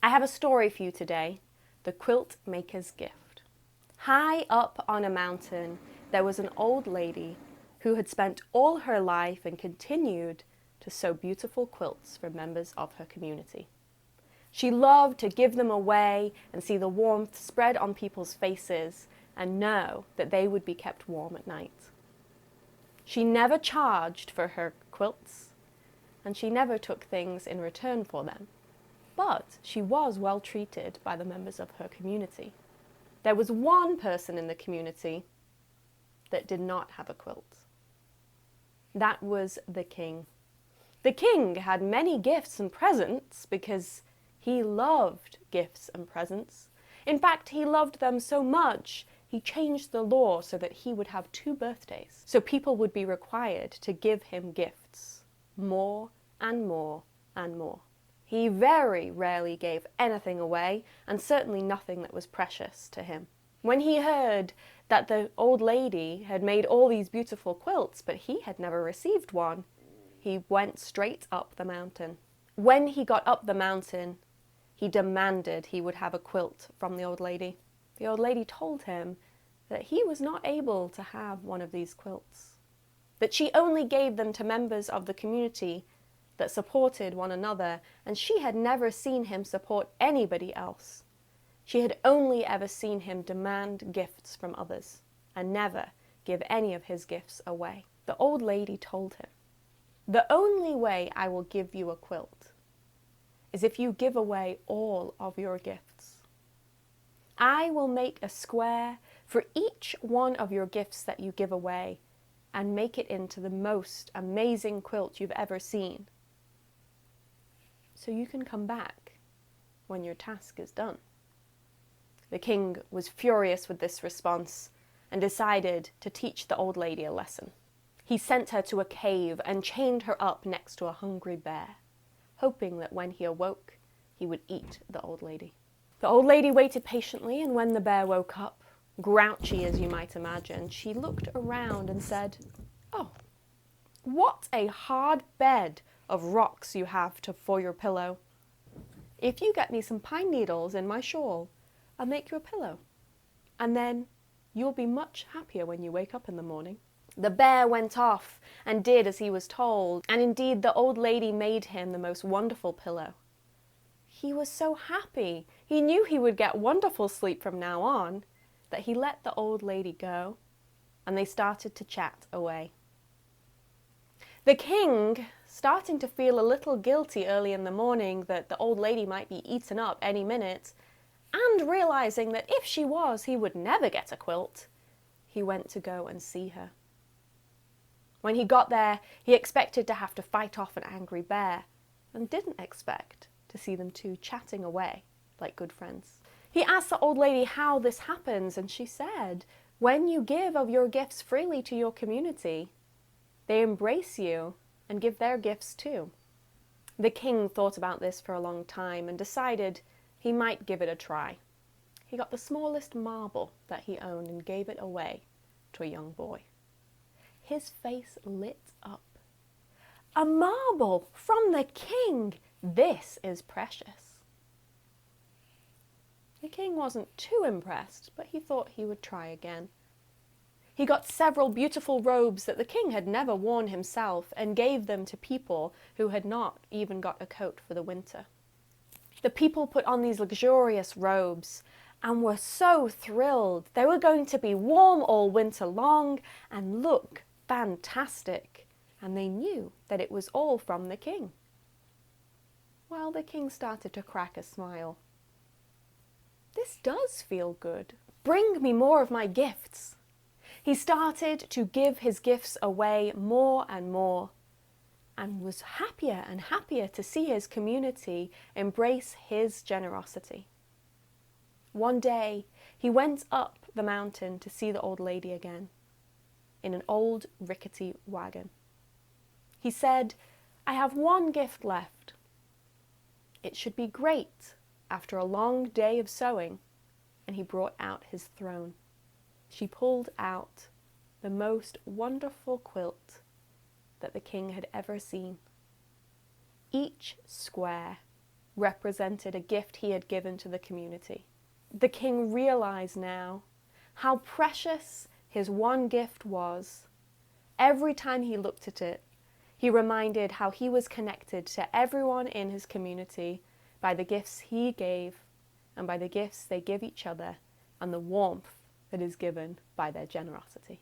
I have a story for you today, the Quiltmaker's gift. High up on a mountain, there was an old lady who had spent all her life and continued to sew beautiful quilts for members of her community. She loved to give them away and see the warmth spread on people's faces and know that they would be kept warm at night. She never charged for her quilts, and she never took things in return for them. But she was well treated by the members of her community. There was one person in the community that did not have a quilt. That was the king. The king had many gifts and presents because he loved gifts and presents. In fact, he loved them so much, he changed the law so that he would have 2 birthdays. So people would be required to give him gifts, more and more and more. He very rarely gave anything away, and certainly nothing that was precious to him. When he heard that the old lady had made all these beautiful quilts, but he had never received one, he went straight up the mountain. When he got up the mountain, he demanded he would have a quilt from the old lady. The old lady told him that he was not able to have one of these quilts, that she only gave them to members of the community that supported one another, and she had never seen him support anybody else. She had only ever seen him demand gifts from others and never give any of his gifts away. The old lady told him, "The only way I will give you a quilt is if you give away all of your gifts. I will make a square for each one of your gifts that you give away and make it into the most amazing quilt you've ever seen. So you can come back when your task is done." The king was furious with this response and decided to teach the old lady a lesson. He sent her to a cave and chained her up next to a hungry bear, hoping that when he awoke, he would eat the old lady. The old lady waited patiently, and when the bear woke up, grouchy as you might imagine, she looked around and said, "Oh, what a hard bed of rocks you have for your pillow. If you get me some pine needles in my shawl, I'll make you a pillow, and then you'll be much happier when you wake up in the morning." The bear went off and did as he was told, and indeed the old lady made him the most wonderful pillow. He was so happy, he knew he would get wonderful sleep from now on, that he let the old lady go, and they started to chat away. The king, starting to feel a little guilty early in the morning that the old lady might be eaten up any minute, and realizing that if she was, he would never get a quilt, he went to go and see her. When he got there, he expected to have to fight off an angry bear, and didn't expect to see them two chatting away like good friends. He asked the old lady how this happens, and she said, "When you give of your gifts freely to your community, they embrace you and give their gifts too." The king thought about this for a long time and decided he might give it a try. He got the smallest marble that he owned and gave it away to a young boy. His face lit up. "A marble from the king! This is precious." The king wasn't too impressed, but he thought he would try again. He got several beautiful robes that the king had never worn himself and gave them to people who had not even got a coat for the winter. The people put on these luxurious robes and were so thrilled. They were going to be warm all winter long and look fantastic, and they knew that it was all from the king. Well, the king started to crack a smile. "This does feel good. Bring me more of my gifts." He started to give his gifts away more and more, and was happier and happier to see his community embrace his generosity. One day, he went up the mountain to see the old lady again, in an old rickety wagon. He said, "I have one gift left. It should be great after a long day of sewing," and he brought out his throne. She pulled out the most wonderful quilt that the king had ever seen. Each square represented a gift he had given to the community. The king realized now how precious his one gift was. Every time he looked at it, he reminded how he was connected to everyone in his community by the gifts he gave and by the gifts they give each other and the warmth that is given by their generosity.